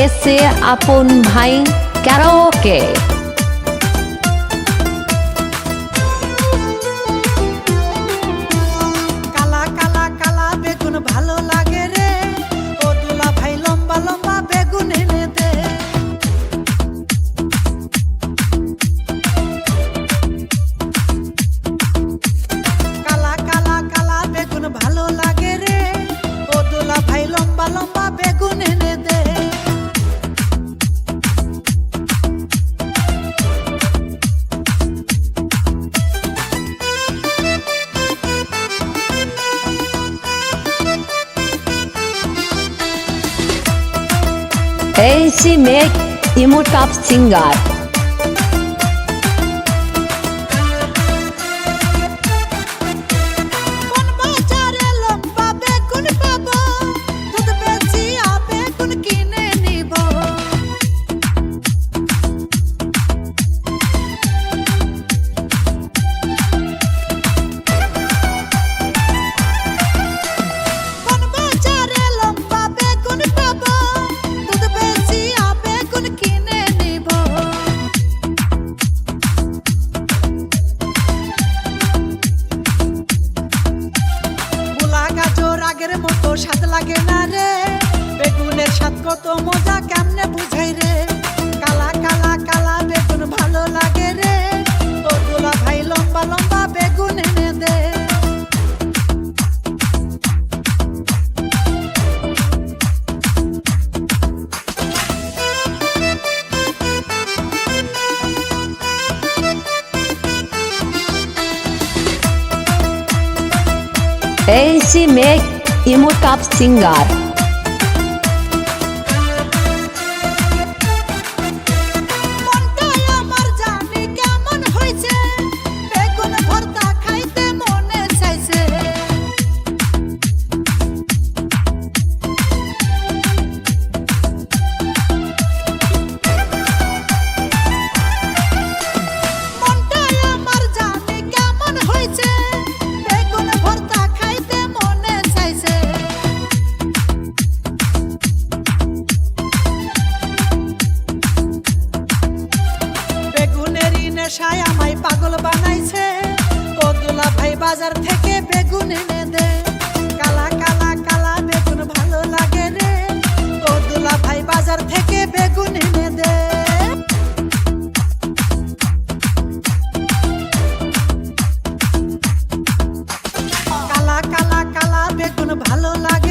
এসে আপন ভাই ক্যারাওকে। কালা কালা কালা বেগুন ভালো লাগে রে, ও দুলা ভাই লম্বা লম্বা বেগুন এনে দে। কালা কালা কালা বেগুন ভালো লাগে রে, ও দুলা ভাই লম্বা লম্বা বেগুন এনে দে। AC make emo top singer. কোন বাজারে লম্বা বেগুন পাবো, দুধ বেচিয়া বেগুন কিনে নিব। কোন বাজারে লম্বা বেগুন পাবো, দুধ বেচিয়া বেগুন কিনে নিব। মূলা গাজর আগের মতো স্বাদ লাগে না রে, বেগুনের স্বাদ কত মজা কেমনে বুঝাই রে। কালা কালা কালা বেগুন ভালো লাগে রে, ও দুলা ভাই লম্বা লম্বা বেগুন এনে দে। AC make emo top singer. মনটাই আমার জানি কেমন হইছে, বেগুন ভর্তা খাইতে মনে চাইছে। মনটাই আমার জানি কেমন হইছে, বেগুন ভর্তা খাইতে মনে চাইছে। বেগুনেরই নেশায় আমায় পাগল বানাইছে, ও দুলা ভাই বাজার থেকে বেগুন এনে দে। কালা কালা কালা বেগুন ভালো লাগে রে, ও দুলা ভাই বাজার থেকে বেগুন এনে দে। কালা কালা কালা বেগুন ভালো লাগে